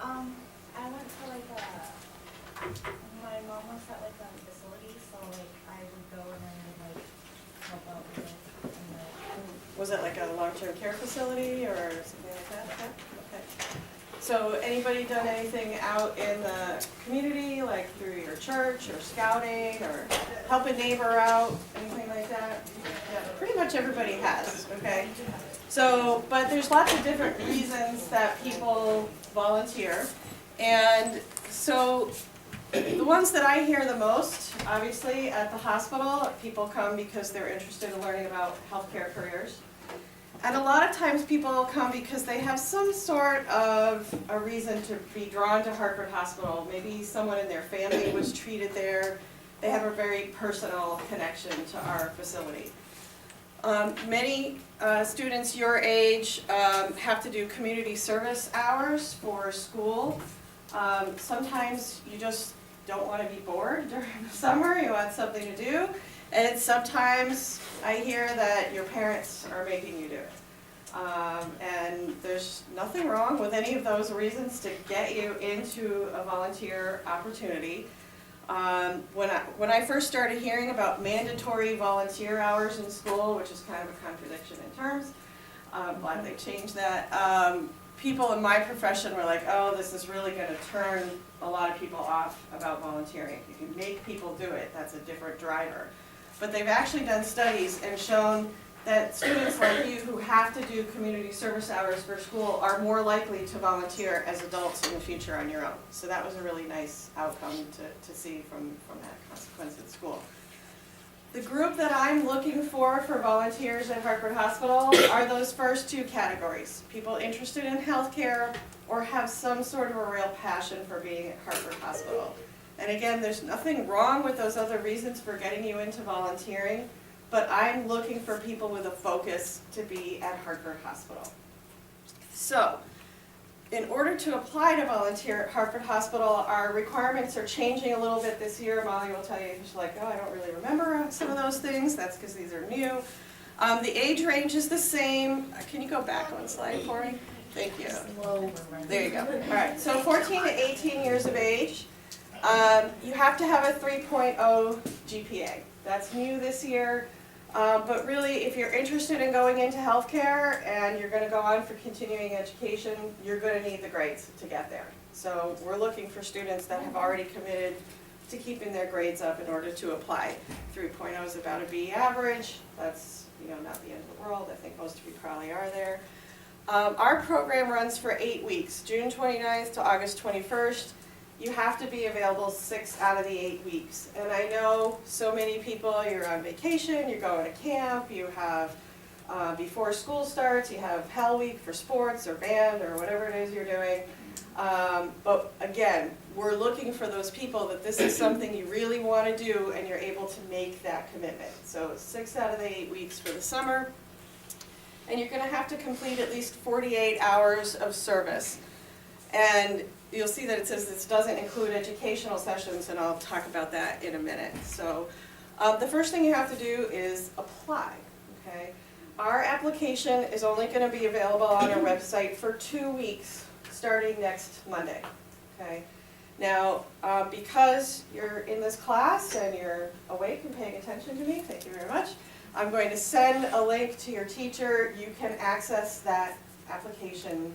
I went to like my mom was at like a facility, so like I would go and then like help out with it. And, Was it like a long-term care facility or something like that? Okay. So anybody done anything out in the community, like through your church or scouting or help a neighbor out, anything like that? Yeah, pretty much everybody has, okay? So, but there's lots of different reasons that people volunteer. And so the ones that I hear the most, obviously, at the hospital, people come because they're interested in learning about healthcare careers. And a lot of times people come because they have some sort of a reason to be drawn to Hartford Hospital. Maybe someone in their family was treated there. They have a very personal connection to our facility. Many students your age have to do community service hours for school. Sometimes you just don't want to be bored during the summer, you want something to do. And sometimes I hear that your parents are making you do it. And there's nothing wrong with any of those reasons to get you into a volunteer opportunity. When I first started hearing about mandatory volunteer hours in school, which is kind of a contradiction in terms, I'm glad they changed that. People in my profession were like, oh, this is really going to turn a lot of people off about volunteering. If you make people do it, that's a different driver. But they've actually done studies and shown that students like you who have to do community service hours for school are more likely to volunteer as adults in the future on your own. So that was a really nice outcome to see from that consequence at school. The group that I'm looking for volunteers at Hartford Hospital are those first two categories. People interested in healthcare or have some sort of a real passion for being at Hartford Hospital. And again, there's nothing wrong with those other reasons for getting you into volunteering, but I'm looking for people with a focus to be at Hartford Hospital. So, in order to apply to volunteer at Hartford Hospital, our requirements are changing a little bit this year. Molly will tell you, she's like, oh, I don't really remember some of those things. That's because these are new. The age range is the same. Can you go back one slide for me? Thank you. There you go. All right, so 14 to 18 years of age. You have to have a 3.0 GPA. That's new this year. But really, if you're interested in going into healthcare and you're going to go on for continuing education, you're going to need the grades to get there. So we're looking for students that have already committed to keeping their grades up in order to apply. 3.0 is about a B average. That's not the end of the world. I think most of you probably are there. Our program runs for 8 weeks, June 29th to August 21st. You have to be available 6 out of the 8 weeks. And I know so many people, you're on vacation, you're going to camp, you have, before school starts, you have Hell Week for sports or band or whatever it is you're doing. But again, we're looking for those people that this is something you really want to do and you're able to make that commitment. So 6 out of the 8 weeks for the summer. And you're going to have to complete at least 48 hours of service. And you'll see that it says this doesn't include educational sessions, and I'll talk about that in a minute. So the first thing you have to do is apply, okay? Our application is only going to be available on our website for 2 weeks, starting next Monday, okay? Now, because you're in this class and you're awake and paying attention to me, thank you very much, I'm going to send a link to your teacher. You can access that application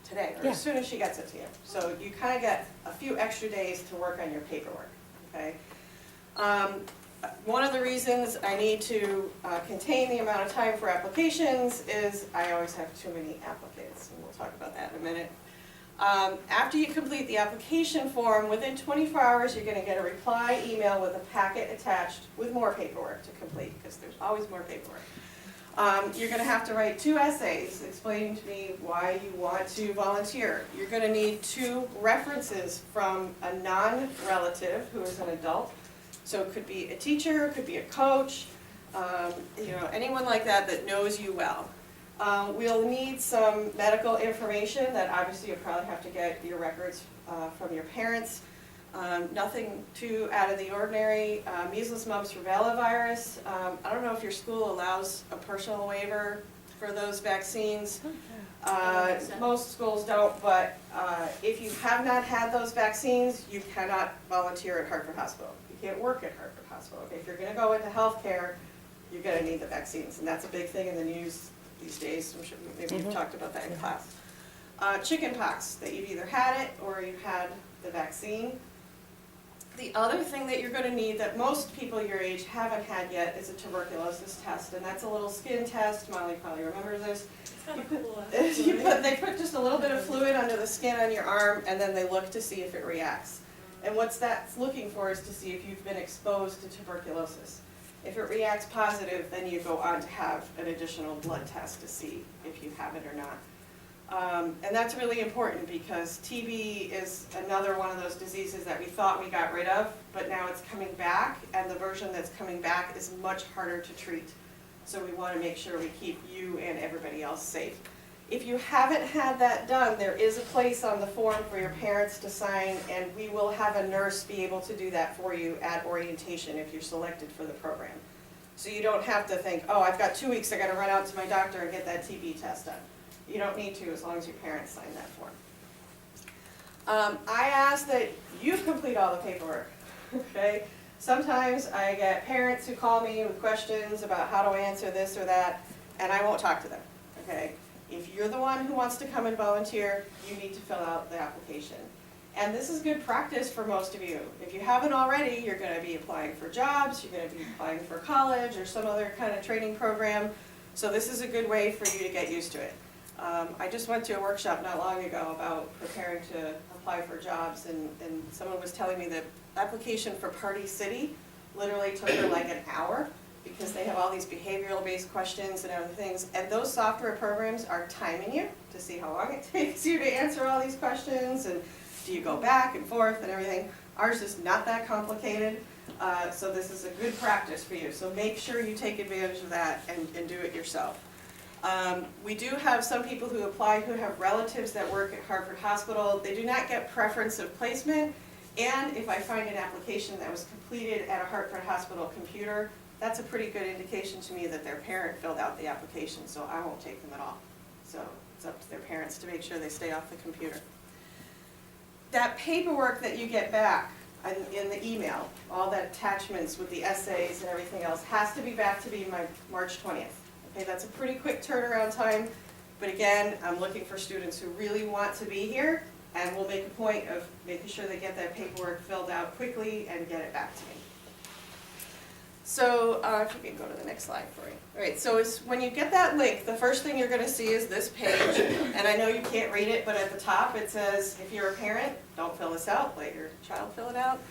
today, or as soon as she gets it to you. So you kind of get a few extra days to work on your paperwork, okay? One of the reasons I need to contain the amount of time for applications is I always have too many applicants, and we'll talk about that in a minute. After you complete the application form, within 24 hours you're going to get a reply email with a packet attached with more paperwork to complete, because there's always more paperwork. You're going to have to write 2 essays explaining to me why you want to volunteer. You're going to need 2 references from a non-relative who is an adult. So it could be a teacher, it could be a coach, anyone like that that knows you well. We'll need some medical information that obviously you'll probably have to get your records from your parents. Nothing too out of the ordinary. Measles, mumps, rubella virus. I don't know if your school allows a personal waiver for those vaccines. Most schools don't, but if you have not had those vaccines, you cannot volunteer at Hartford Hospital. You can't work at Hartford Hospital. Okay, if you're gonna go into healthcare, you're gonna need the vaccines, and that's a big thing in the news these days. I'm sure maybe you've talked about that in class. Chicken pox, that you've either had it or you've had the vaccine. The other thing that you're gonna need that most people your age haven't had yet is a tuberculosis test, and that's a little skin test. Molly probably remembers this. They put just a little bit of fluid under the skin on your arm, and then they look to see if it reacts. And what that's looking for is to see if you've been exposed to tuberculosis. If it reacts positive, then you go on to have an additional blood test to see if you have it or not. And that's really important because TB is another one of those diseases that we thought we got rid of, but now it's coming back, and the version that's coming back is much harder to treat. So we want to make sure we keep you and everybody else safe. If you haven't had that done, there is a place on the form for your parents to sign, and we will have a nurse be able to do that for you at orientation if you're selected for the program. So you don't have to think, oh, I've got 2 weeks, I got to run out to my doctor and get that TB test done. You don't need to, as long as your parents sign that form. I ask that you complete all the paperwork, okay? Sometimes I get parents who call me with questions about how to answer this or that, and I won't talk to them, okay? If you're the one who wants to come and volunteer, you need to fill out the application. And this is good practice for most of you. If you haven't already, you're gonna be applying for jobs, you're gonna be applying for college or some other kind of training program. So this is a good way for you to get used to it. I just went to a workshop not long ago about preparing to apply for jobs, and someone was telling me that application for Party City literally took her like an hour because they have all these behavioral-based questions and other things, and those software programs are timing you to see how long it takes you to answer all these questions, and do you go back and forth and everything. Ours is not that complicated, so this is a good practice for you. So make sure you take advantage of that and do it yourself. We do have some people who apply who have relatives that work at Hartford Hospital. They do not get preference of placement, and if I find an application that was completed at a Hartford Hospital computer, that's a pretty good indication to me that their parent filled out the application, so I won't take them at all. So it's up to their parents to make sure they stay off the computer. That paperwork that you get back in the email, all that attachments with the essays and everything else, has to be back to me by March 20th. Okay, that's a pretty quick turnaround time, but again, I'm looking for students who really want to be here, and we'll make a point of making sure they get that paperwork filled out quickly and get it back to me. So, if you can go to the next slide for me. All right, so when you get that link, the first thing you're gonna see is this page, and I know you can't read it, but at the top it says, if you're a parent, don't fill this out, let your child fill it out.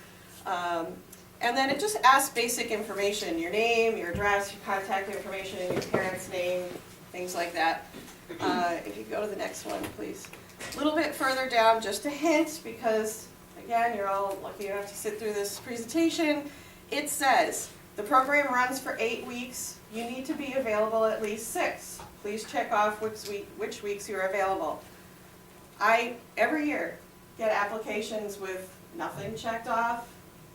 And then it just asks basic information, your name, your address, your contact information, your parent's name, things like that. If you go to the next one, please. A little bit further down, just a hint, because again, you're all lucky enough to sit through this presentation. It says, the program runs for 8 weeks. You need to be available at least 6. Please check off which weeks you're available. I, every year, get applications with nothing checked off,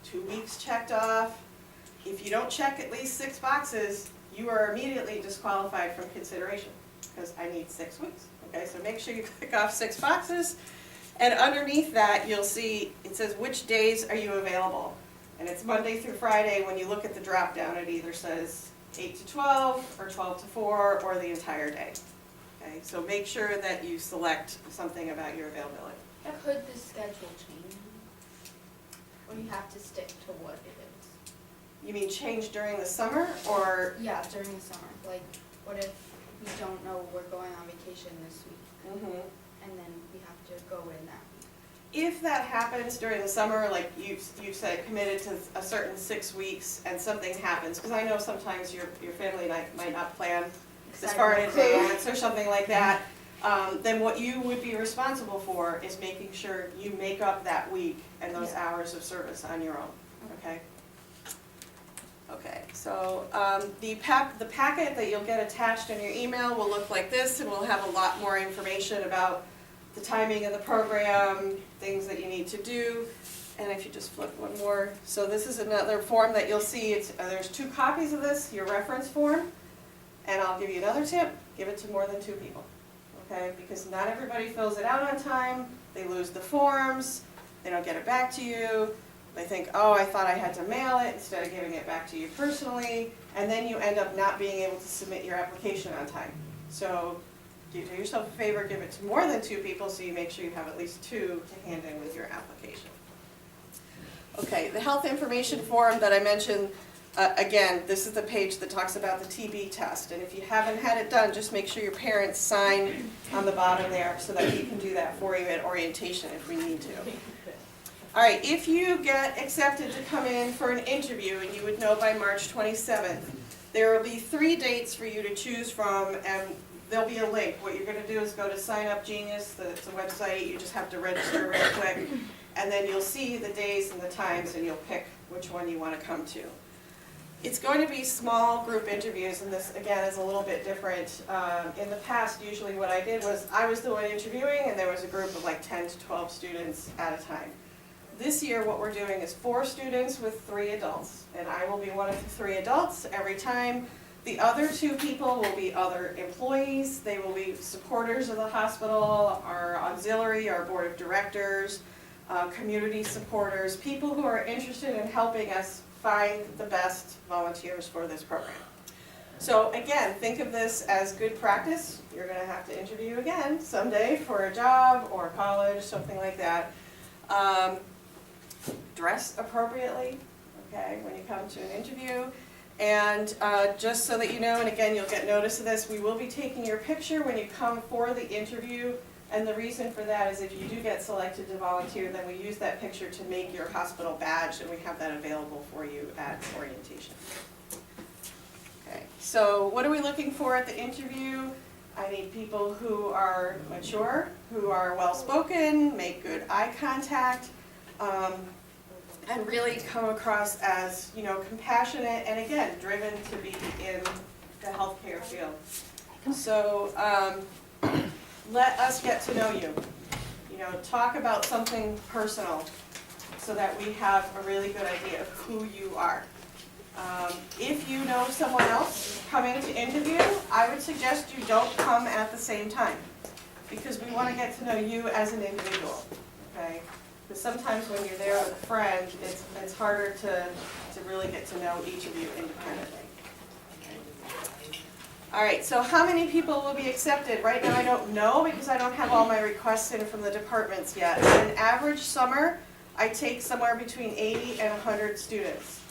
2 weeks checked off. If you don't check at least 6 boxes, you are immediately disqualified from consideration because I need 6 weeks. Okay, so make sure you click off 6 boxes, and underneath that you'll see it says which days are you available, and it's Monday through Friday. When you look at the drop down, it either says 8 to 12 or 12 to 4 or the entire day. Okay, so make sure that you select something about your availability. Could the schedule change? Or you have to stick to what it is? You mean change during the summer, or? Yeah, during the summer. Like, what if we don't know we're going on vacation this week? Mm-hmm. And then we have to go in that week? If that happens during the summer, like you said, committed to a certain 6 weeks, and something happens, because I know sometimes your family might not plan as far in advance or something like that, then what you would be responsible for is making sure you make up that week and those hours of service on your own, okay? Okay, so the packet that you'll get attached in your email will look like this, and we'll have a lot more information about the timing of the program, things that you need to do. And if you just flip one more. So this is another form that you'll see. There's 2 copies of this, your reference form. And I'll give you another tip. give it to more than 2 people, okay? Because not everybody fills it out on time, they lose the forms, they don't get it back to you, they think, oh, I thought I had to mail it instead of giving it back to you personally, and then you end up not being able to submit your application on time. So do yourself a favor, give it to more than 2 people so you make sure you have at least 2 to hand in with your application. Okay, the health information form that I mentioned, again, this is the page that talks about the TB test, and if you haven't had it done, just make sure your parents sign on the bottom there so that we can do that for you at orientation if we need to. All right, if you get accepted to come in for an interview, and you would know by March 27th, there will be 3 dates for you to choose from, and there'll be a link. What you're going to do is go to Sign Up Genius, it's a website, you just have to register real quick, and then you'll see the days and the times, and you'll pick which one you want to come to. It's going to be small group interviews, and this, again, is a little bit different. In the past, usually what I did was I was the one interviewing, and there was a group of like 10 to 12 students at a time. This year, what we're doing is 4 students with 3 adults, and I will be one of the 3 adults every time. The other 2 people will be other employees. They will be supporters of the hospital, our auxiliary, our board of directors, community supporters, people who are interested in helping us find the best volunteers for this program. So again, think of this as good practice. You're going to have to interview again someday for a job or college, something like that. Dress appropriately, okay, when you come to an interview. And just so that you know, and again, you'll get notice of this, we will be taking your picture when you come for the interview. And the reason for that is if you do get selected to volunteer, then we use that picture to make your hospital badge, and we have that available for you at orientation. Okay, so what are we looking for at the interview? I need people who are mature, who are well-spoken, make good eye contact, and really come across as, you know, compassionate and, again, driven to be in the healthcare field. So let us get to know you. You know, talk about something personal so that we have a really good idea of who you are. If you know someone else coming to interview, I would suggest you don't come at the same time, because we want to get to know you as an individual, okay? Because sometimes when you're there with a friend, it's harder to really get to know each of you independently. All right, so how many people will be accepted? Right now I don't know because I don't have all my requests in from the departments yet. In an average summer, I take somewhere between 80 and 100 students.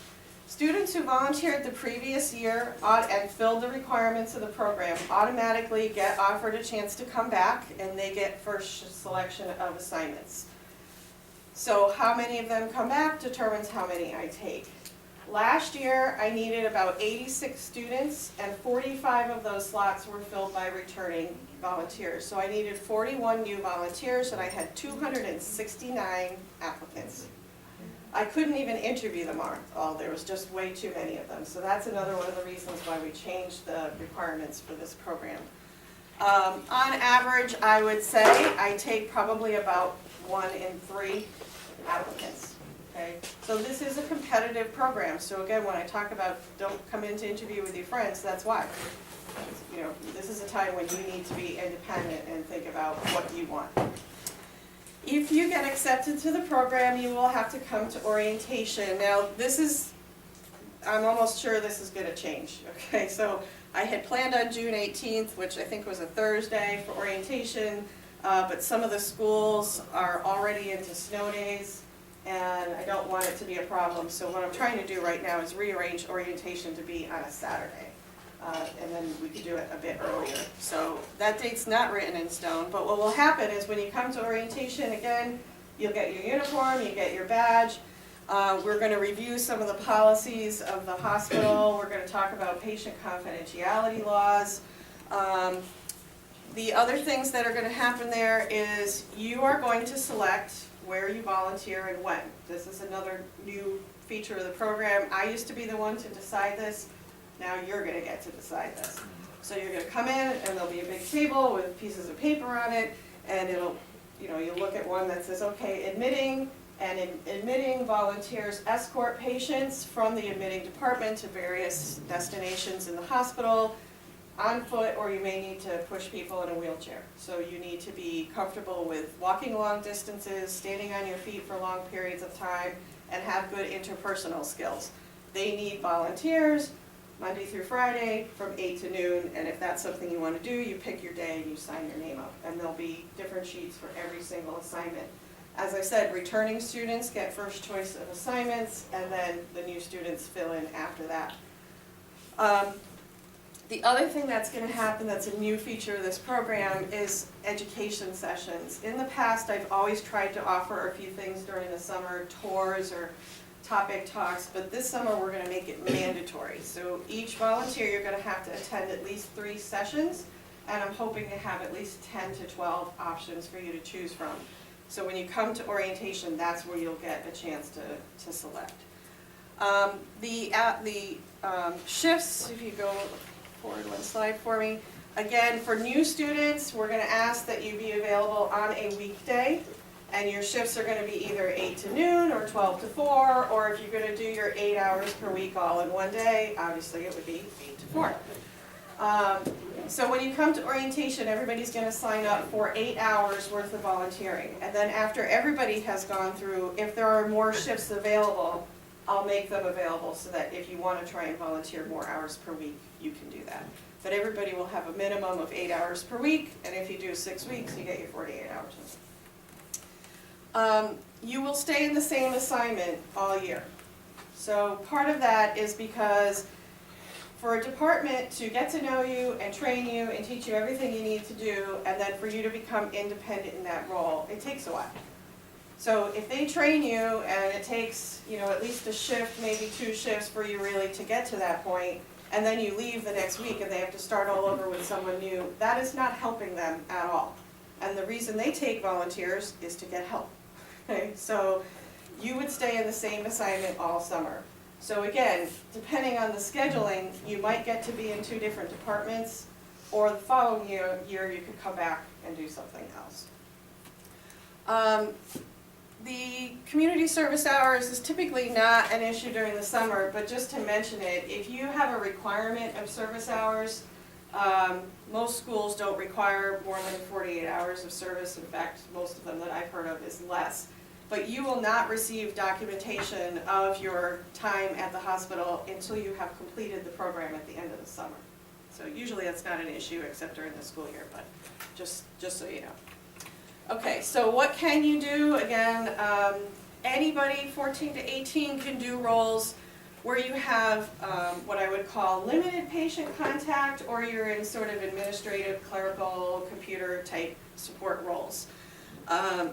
Students who volunteered the previous year and filled the requirements of the program automatically get offered a chance to come back, and they get first selection of assignments. So how many of them come back determines how many I take. Last year, I needed about 86 students, and 45 of those slots were filled by returning volunteers. So I needed 41 new volunteers, and I had 269 applicants. I couldn't even interview them all. There was just way too many of them. So that's another one of the reasons why we changed the requirements for this program. On average, I would say I take probably about 1 in 3 applicants. Okay? So this is a competitive program. So again, when I talk about don't come in to interview with your friends, that's why. You know, this is a time when you need to be independent and think about what you want. If you get accepted to the program, you will have to come to orientation. Now, I'm almost sure this is going to change. Okay, so I had planned on June 18th, which I think was a Thursday, for orientation, but some of the schools are already into snow days, and I don't want it to be a problem. So what I'm trying to do right now is rearrange orientation to be on a Saturday. And then we could do it a bit earlier. So that date's not written in stone, but what will happen is when you come to orientation, again, you'll get your uniform, you get your badge. We're going to review some of the policies of the hospital. We're going to talk about patient confidentiality laws. The other things that are going to happen there is you are going to select where you volunteer and when. This is another new feature of the program. I used to be the one to decide this. Now you're going to get to decide this. So you're going to come in, and there'll be a big table with pieces of paper on it, and it'll, you'll look at one that says, okay, admitting, and in admitting volunteers escort patients from the admitting department to various destinations in the hospital. on foot, or you may need to push people in a wheelchair. So you need to be comfortable with walking long distances, standing on your feet for long periods of time, and have good interpersonal skills. They need volunteers Monday through Friday from 8 to noon, and if that's something you want to do, you pick your day and you sign your name up. And there'll be different sheets for every single assignment. As I said, returning students get first choice of assignments, and then the new students fill in after that. The other thing that's going to happen that's a new feature of this program is education sessions. In the past, I've always tried to offer a few things during the summer, tours or topic talks, but this summer we're going to make it mandatory. So each volunteer, you're going to have to attend at least 3 sessions, and I'm hoping to have at least 10 to 12 options for you to choose from. So when you come to orientation, that's where you'll get a chance to select. The shifts, if you go forward one slide for me. Again, for new students, we're going to ask that you be available on a weekday, and your shifts are going to be either 8 to noon or 12 to 4, or if you're going to do your 8 hours per week all in one day, obviously it would be 8 to 4. So when you come to orientation, everybody's going to sign up for 8 hours worth of volunteering, and then after everybody has gone through, if there are more shifts available, I'll make them available so that if you want to try and volunteer more hours per week, you can do that. But everybody will have a minimum of 8 hours per week, and if you do 6 weeks, you get your 48 hours. You will stay in the same assignment all year. So part of that is because for a department to get to know you and train you and teach you everything you need to do, and then for you to become independent in that role, it takes a while. So if they train you and it takes, at least a shift, maybe 2 shifts for you really to get to that point, and then you leave the next week and they have to start all over with someone new, that is not helping them at all. And the reason they take volunteers is to get help. Okay? So you would stay in the same assignment all summer. So again, depending on the scheduling, you might get to be in 2 different departments, or the following year you could come back and do something else. The community service hours is typically not an issue during the summer, but just to mention it, if you have a requirement of service hours, most schools don't require more than 48 hours of service. In fact, most of them that I've heard of is less. But you will not receive documentation of your time at the hospital until you have completed the program at the end of the summer. So usually that's not an issue except during the school year, but just so you know. Okay, so what can you do? Again, anybody 14 to 18 can do roles where you have what I would call limited patient contact, or you're in sort of administrative, clerical, computer type support roles.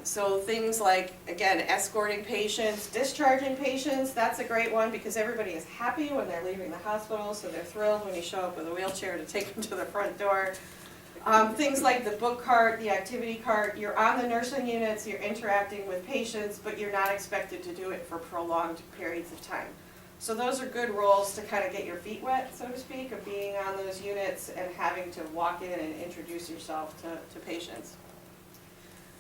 So things like, again, escorting patients, discharging patients, that's a great one because everybody is happy when they're leaving the hospital, so they're thrilled when you show up with a wheelchair to take them to the front door. Things like the book cart, the activity cart, you're on the nursing units, you're interacting with patients, but you're not expected to do it for prolonged periods of time. So those are good roles to kind of get your feet wet, so to speak, of being on those units and having to walk in and introduce yourself to patients.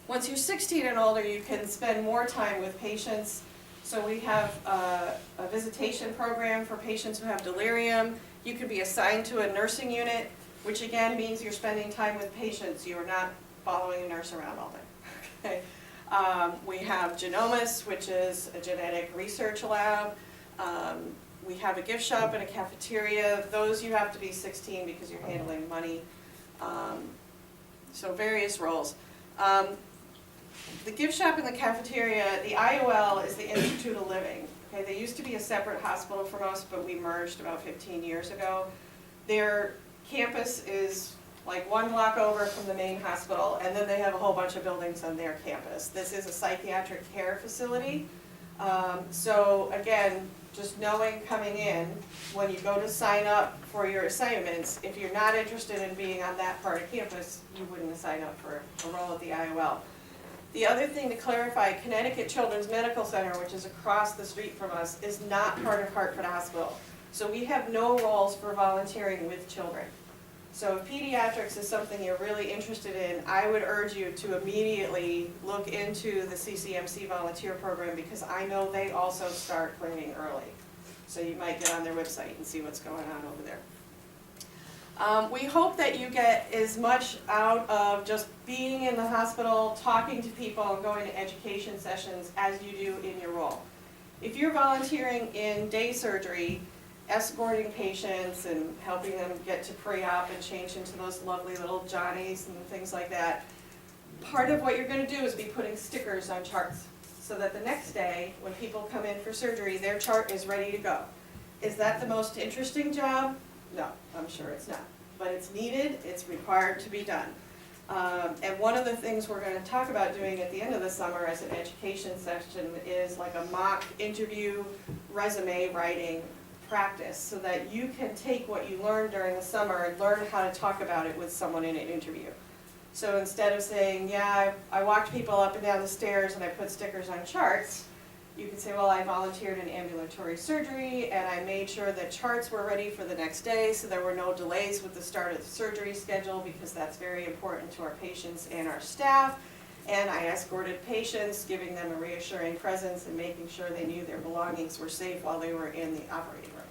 Once you're 16 and older, you can spend more time with patients. So we have a visitation program for patients who have delirium. You can be assigned to a nursing unit, which again means you're spending time with patients. You are not following a nurse around all day. Okay. We have Genomics, which is a genetic research lab. We have a gift shop and a cafeteria. Those you have to be 16 because you're handling money. So various roles. The gift shop and the cafeteria, the IOL is the Institute of Living. Okay, they used to be a separate hospital from us, but we merged about 15 years ago. Their campus is like 1 block over from the main hospital, and then they have a whole bunch of buildings on their campus. This is a psychiatric care facility. So again, just knowing coming in, when you go to sign up for your assignments, if you're not interested in being on that part of campus, you wouldn't sign up for a role at the IOL. The other thing to clarify, Connecticut Children's Medical Center, which is across the street from us, is not part of Hartford Hospital. So we have no roles for volunteering with children. So if pediatrics is something you're really interested in, I would urge you to immediately look into the CCMC volunteer program because I know they also start bringing early. So you might get on their website and see what's going on over there. We hope that you get as much out of just being in the hospital, talking to people, and going to education sessions as you do in your role. If you're volunteering in day surgery, escorting patients and helping them get to pre-op and change into those lovely little Johnnies and things like that, part of what you're going to do is be putting stickers on charts so that the next day, when people come in for surgery, their chart is ready to go. Is that the most interesting job? No, I'm sure it's not. But it's needed, it's required to be done. And one of the things we're going to talk about doing at the end of the summer as an education session is like a mock interview resume writing practice so that you can take what you learned during the summer and learn how to talk about it with someone in an interview. So instead of saying, yeah, I walked people up and down the stairs and I put stickers on charts, you can say, well, I volunteered in ambulatory surgery and I made sure that charts were ready for the next day so there were no delays with the start of the surgery schedule because that's very important to our patients and our staff. And I escorted patients, giving them a reassuring presence and making sure they knew their belongings were safe while they were in the operating room.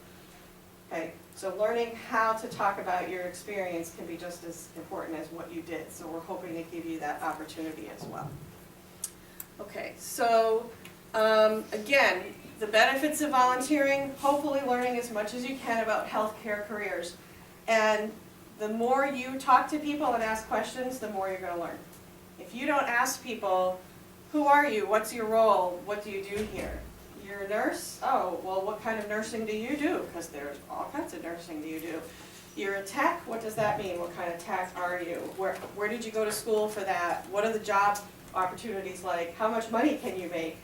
Okay, so learning how to talk about your experience can be just as important as what you did. So we're hoping to give you that opportunity as well. Okay, so again, the benefits of volunteering, hopefully learning as much as you can about healthcare careers. And the more you talk to people and ask questions, the more you're going to learn. If you don't ask people, who are you? What's your role? What do you do here? You're a nurse? Oh, well, what kind of nursing do you do? Because there's all kinds of nursing do you do. You're a tech? What does that mean? What kind of tech are you? Where did you go to school for that? What are the job opportunities like? How much money can you make?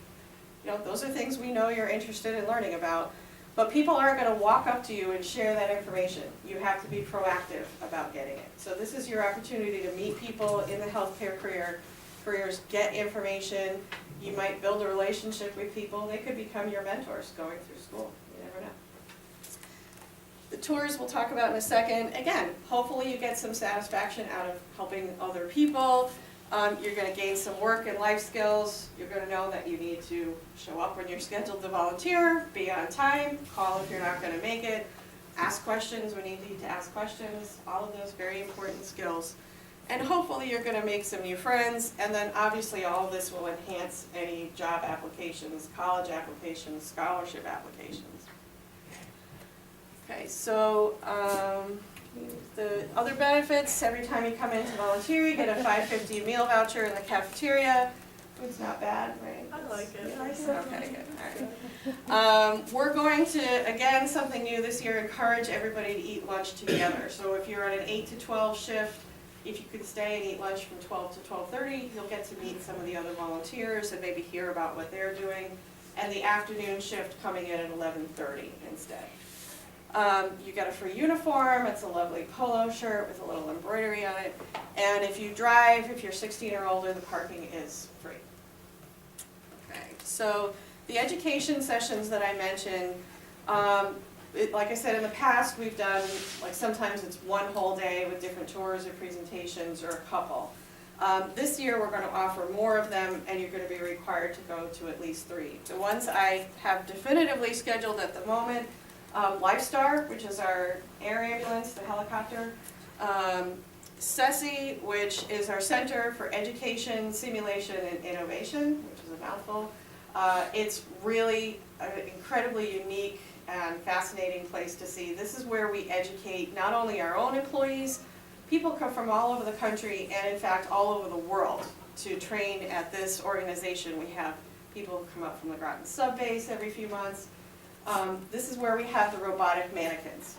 You know, those are things we know you're interested in learning about. But people aren't going to walk up to you and share that information. You have to be proactive about getting it. So this is your opportunity to meet people in the healthcare careers, get information. You might build a relationship with people. They could become your mentors going through school. You never know. The tours we'll talk about in a second. Again, hopefully you get some satisfaction out of helping other people. You're going to gain some work and life skills. You're going to know that you need to show up when you're scheduled to volunteer, be on time, call if you're not going to make it, ask questions when you need to ask questions, all of those very important skills. And hopefully you're going to make some new friends, and then obviously all of this will enhance any job applications, college applications, scholarship applications. Okay, so the other benefits, every time you come in to volunteer, you get a $5.50 meal voucher in the cafeteria. Food's not bad, right? I like it. Okay, good, all right. We're going to, again, something new this year, encourage everybody to eat lunch together. So if you're on an 8 to 12 shift, if you could stay and eat lunch from 12 to 12:30, you'll get to meet some of the other volunteers and maybe hear about what they're doing. And the afternoon shift coming in at 11:30 instead. You get a free uniform. It's a lovely polo shirt with a little embroidery on it. And if you drive, if you're 16 or older, the parking is free. Okay, so the education sessions that I mentioned, like I said in the past, we've done, like sometimes it's one whole day with different tours or presentations or a couple. This year we're going to offer more of them and you're going to be required to go to at least 3. The ones I have definitively scheduled at the moment, Lifestar, which is our air ambulance, the helicopter, CESI, which is our Center for Education, Simulation, and Innovation, which is a mouthful. It's really an incredibly unique and fascinating place to see. This is where we educate not only our own employees, people come from all over the country and in fact all over the world to train at this organization. We have people who come up from the Groton subbase every few months. This is where we have the robotic mannequins.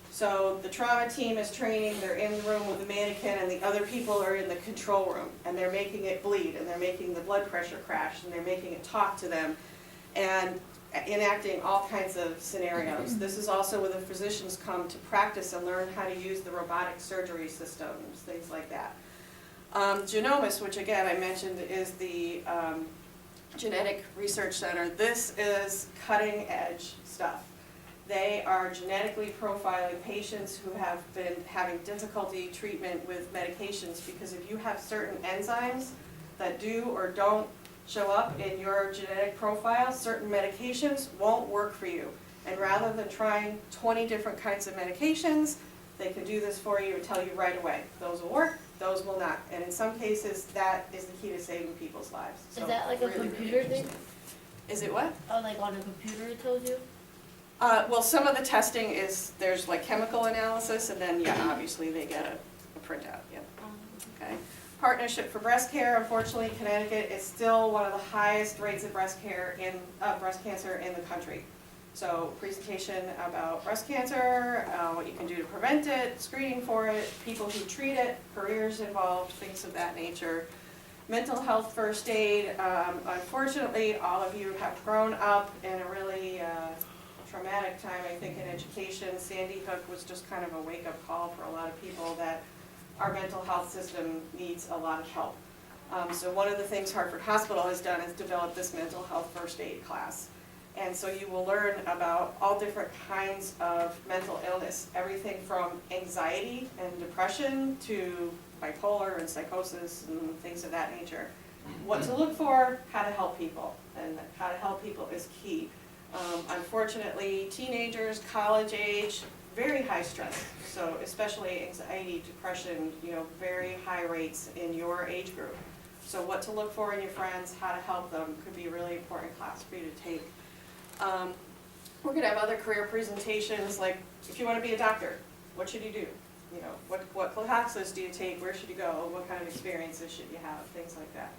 So the trauma team is training, they're in the room with the mannequin and the other people are in the control room and they're making it bleed and they're making the blood pressure crash and they're making it talk to them and enacting all kinds of scenarios. This is also where the physicians come to practice and learn how to use the robotic surgery systems, things like that. Genomics, which again I mentioned is the genetic research center. This is cutting edge stuff. They are genetically profiling patients who have been having difficulty treatment with medications because if you have certain enzymes that do or don't show up in your genetic profile, certain medications won't work for you. And rather than trying 20 different kinds of medications, They can do this for you and tell you right away. Those will work, those will not. And in some cases, that is the key to saving people's lives. Is So that like a really, really computer thing? Is it what? Oh, like on a computer it tells you? Well, some of the testing is, there's like chemical analysis, and then, yeah, obviously they get a printout, yep, okay. Partnership for Breast Care, unfortunately, Connecticut is still one of the highest rates of breast cancer in the country. So presentation about breast cancer, what you can do to prevent it, screening for it, people who treat it, careers involved, things of that nature. Mental health first aid, unfortunately, all of you have grown up in a really traumatic time, I think, in education. Sandy Hook was just kind of a wake-up call for a lot of people that our mental health system needs a lot of help. So one of the things Hartford Hospital has done is develop this mental health first aid class. And so you will learn about all different kinds of mental illness, everything from anxiety and depression to bipolar and psychosis and things of that nature. What to look for, how to help people, and how to help people is key. Unfortunately, teenagers, college age, very high stress, so especially anxiety, depression, very high rates in your age group. So what to look for in your friends, how to help them could be a really important class for you to take. We're going to have other career presentations, like if you want to be a doctor, what should you do? What classes do you take, where should you go, what kind of experiences should you have, things like that.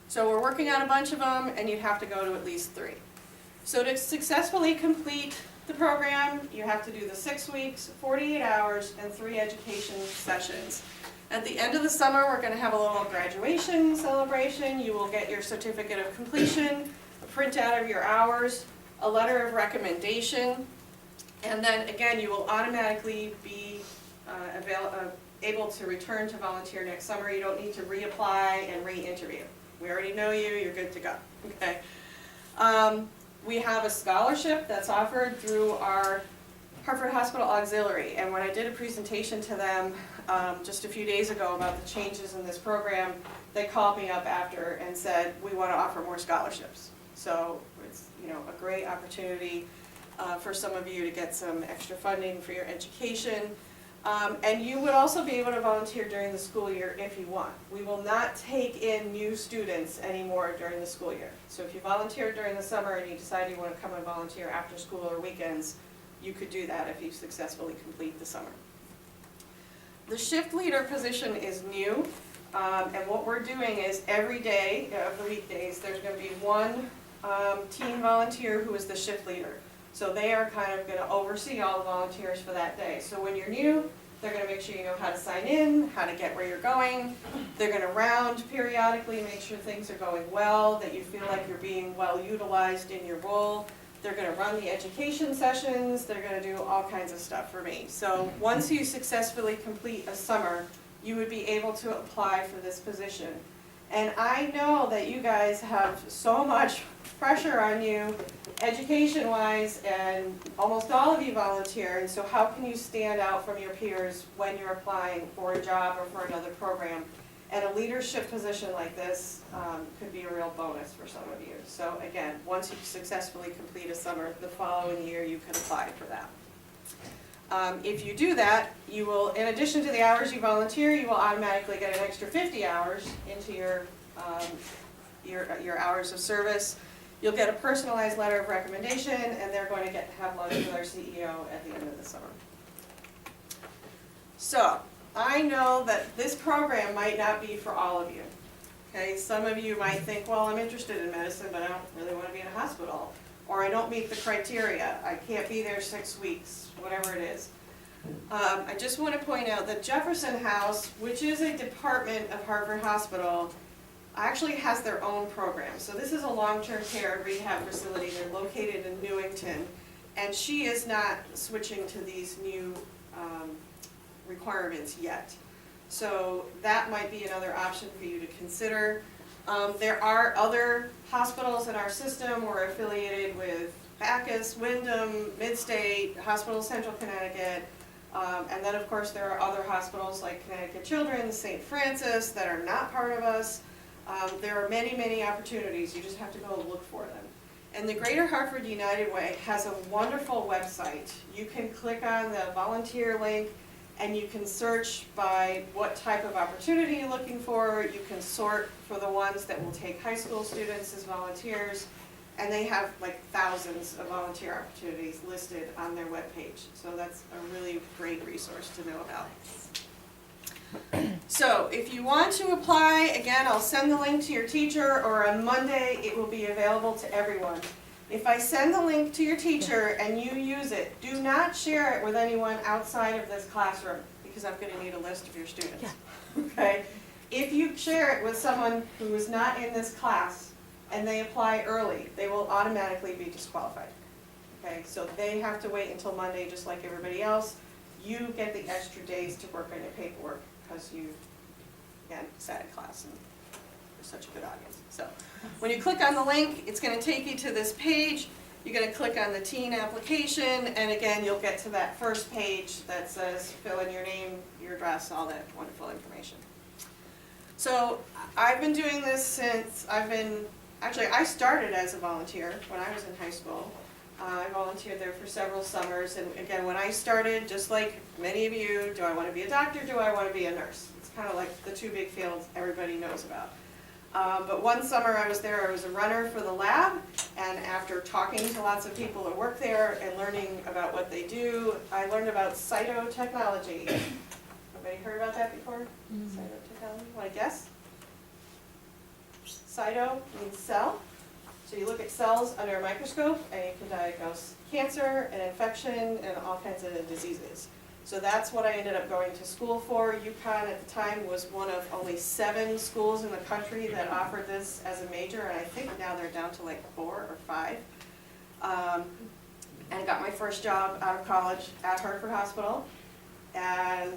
So we're working on a bunch of them, and you'd have to go to at least 3. So to successfully complete the program, you have to do the 6 weeks, 48 hours, and 3 education sessions. At the end of the summer, we're going to have a little graduation celebration. You will get your certificate of completion, a printout of your hours, a letter of recommendation, and then again, you will automatically be able to return to volunteer next summer. You don't need to reapply and re-interview. We already know you, you're good to go, okay? We have a scholarship that's offered through our Hartford Hospital Auxiliary, and when I did a presentation to them just a few days ago about the changes in this program, they called me up after and said, we want to offer more scholarships. So it's a great opportunity for some of you to get some extra funding for your education. And you would also be able to volunteer during the school year if you want. We will not take in new students anymore during the school year. So if you volunteer during the summer and you decide you want to come and volunteer after school or weekends, you could do that if you successfully complete the summer. The shift leader position is new, and what we're doing is every day of the weekdays, there's going to be one teen volunteer who is the shift leader. So they are kind of going to oversee all the volunteers for that day. So when you're new, they're going to make sure you know how to sign in, how to get where you're going. They're going to round periodically, make sure things are going well, that you feel like you're being well utilized in your role. They're going to run the education sessions. They're going to do all kinds of stuff for me. So once you successfully complete a summer, you would be able to apply for this position. And I know that you guys have so much pressure on you education-wise, and almost all of you volunteer, and so how can you stand out from your peers when you're applying for a job or for another program? And a leadership position like this could be a real bonus for some of you. So again, once you successfully complete a summer, the following year you can apply for that. If you do that, you will, in addition to the hours you volunteer, you will automatically get an extra 50 hours into your hours of service. You'll get a personalized letter of recommendation, and they're going to get to have lunch with our CEO at the end of the summer. So, I know that this program might not be for all of you. Okay, some of you might think, well, I'm interested in medicine, but I don't really want to be in a hospital. Or I don't meet the criteria, I can't be there 6 weeks, whatever it is. I just want to point out that Jefferson House, which is a department of Hartford Hospital, actually has their own program. So this is a long-term care rehab facility. They're located in Newington, and she is not switching to these new requirements yet. So that might be another option for you to consider. There are other hospitals in our system. We're affiliated with Bacchus, Wyndham, Midstate, Hospital Central Connecticut, and then of course there are other hospitals like Connecticut Children's, St. Francis, that are not part of us. There are many, many opportunities. You just have to go look for them. And the Greater Hartford United Way has a wonderful website. You can click on the volunteer link, and you can search by what type of opportunity you're looking for. You can sort for the ones that will take high school students as volunteers, and they have like thousands of volunteer opportunities listed on their webpage. So that's a really great resource to know about. So if you want to apply, again, I'll send the link to your teacher, or on Monday it will be available to everyone. If I send the link to your teacher and you use it, do not share it with anyone outside of this classroom, because I'm going to need a list of your students. Okay? If you share it with someone who is not in this class and they apply early, they will automatically be disqualified. Okay? So they have to wait until Monday just like everybody else. You get the extra days to work on your paperwork because you, again, sat in class and you're such a good audience. So when you click on the link, it's going to take you to this page. You're going to click on the teen application, and again, you'll get to that first page that says fill in your name, your address, all that wonderful information. So I've been doing this since I started as a volunteer when I was in high school. I volunteered there for several summers, and again, when I started, just like many of you, do I want to be a doctor, do I want to be a nurse? It's kind of like the two big fields everybody knows about. But one summer I was there, I was a runner for the lab, and after talking to lots of people that work there and learning about what they do, I learned about cytotechnology. Everybody heard about that before? Cytotechnology, want to guess? Cyto means cell. So you look at cells under a microscope and you can diagnose cancer and infection and all kinds of diseases. So that's what I ended up going to school for. UConn at the time was one of only 7 schools in the country that offered this as a major, and I think now they're down to like 4 or 5. And I got my first job out of college at Hartford Hospital, and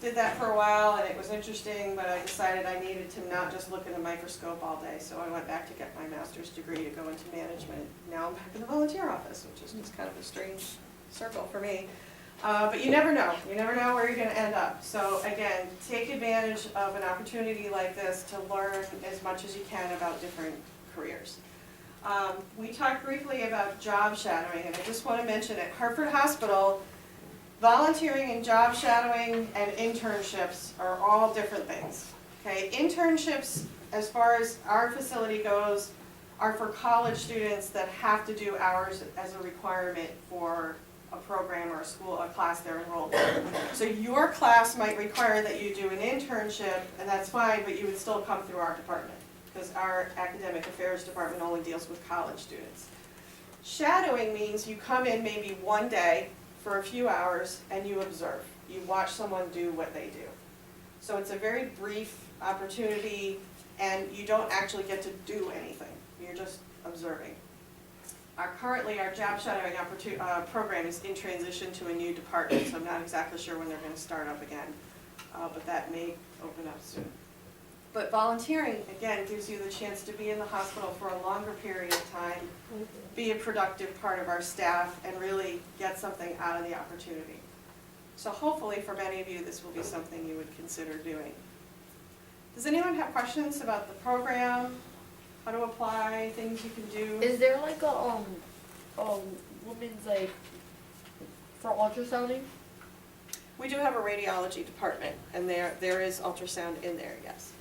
did that for a while, and it was interesting, but I decided I needed to not just look at a microscope all day, so I went back to get my master's degree to go into management. Now I'm back in the volunteer office, which is just kind of a strange circle for me. But you never know. You never know where you're going to end up. So again, take advantage of an opportunity like this to learn as much as you can about different careers. We talked briefly about job shadowing, and I just want to mention at Hartford Hospital, volunteering and job shadowing and internships are all different things. Okay, internships, as far as our facility goes, are for college students that have to do hours as a requirement for a program or a class they're enrolled in. So your class might require that you do an internship, and that's fine, but you would still come through our department, because our academic affairs department only deals with college students. Shadowing means you come in maybe one day for a few hours and you observe. You watch someone do what they do. So it's a very brief opportunity, and you don't actually get to do anything. You're just observing. Currently, our job shadowing program is in transition to a new department, so I'm not exactly sure when they're going to start up again, but that may open up soon. But volunteering, again, gives you the chance to be in the hospital for a longer period of time, be a productive part of our staff, and really get something out of the opportunity. So hopefully for many of you, this will be something you would consider doing. Does anyone have questions about the program, how to apply, things you can do? Is there like a women's like for ultrasounding? We do have a radiology department, and there is ultrasound in there, yes.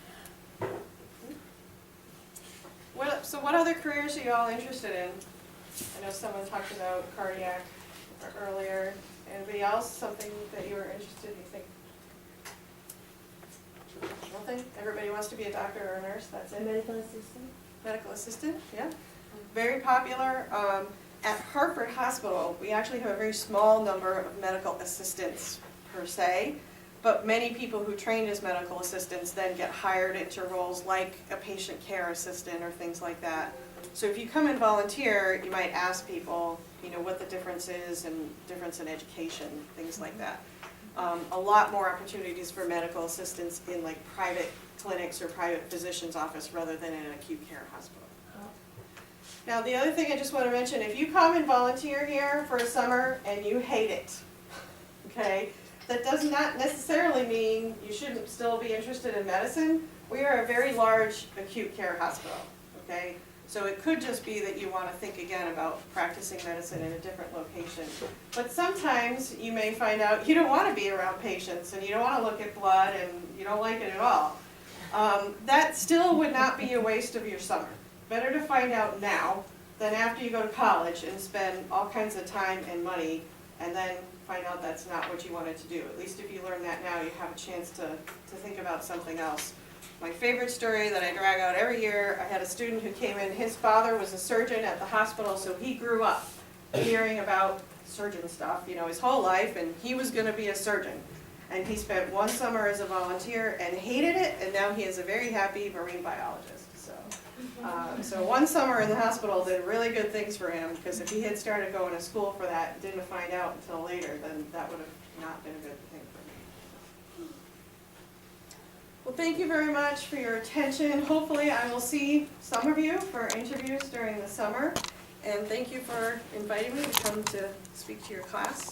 So what other careers are you all interested in? I know someone talked about cardiac earlier. Anybody else, something that you were interested in, you think? Nothing? Everybody wants to be a doctor or a nurse, that's it? Medical assistant. Medical assistant, yeah. Very popular. At Hartford Hospital, we actually have a very small number of medical assistants per se, but many people who trained as medical assistants then get hired into roles like a patient care assistant or things like that. So if you come and volunteer, you might ask people, you know, what the difference is and difference in education, things like that. A lot more opportunities for medical assistants in like private clinics or private physician's office rather than in an acute care hospital. Now the other thing I just want to mention, if you come and volunteer here for a summer and you hate it, okay, that does not necessarily mean you shouldn't still be interested in medicine. We are a very large acute care hospital, okay? So it could just be that you want to think again about practicing medicine in a different location. But sometimes you may find out you don't want to be around patients and you don't want to look at blood and you don't like it at all. That still would not be a waste of your summer. Better to find out now than after you go to college and spend all kinds of time and money and then find out that's not what you wanted to do. At least if you learn that now, you have a chance to think about something else. My favorite story that I drag out every year, I had a student who came in, his father was a surgeon at the hospital, so he grew up hearing about surgeon stuff, you know, his whole life, and he was gonna be a surgeon. And he spent one summer as a volunteer and hated it, and now he is a very happy marine biologist, so. So one summer in the hospital did really good things for him, because if he had started going to school for that and didn't find out until later, then that would have not been a good thing for him. Well, thank you very much for your attention. Hopefully I will see some of you for interviews during the summer. And thank you for inviting me to come to speak to your class.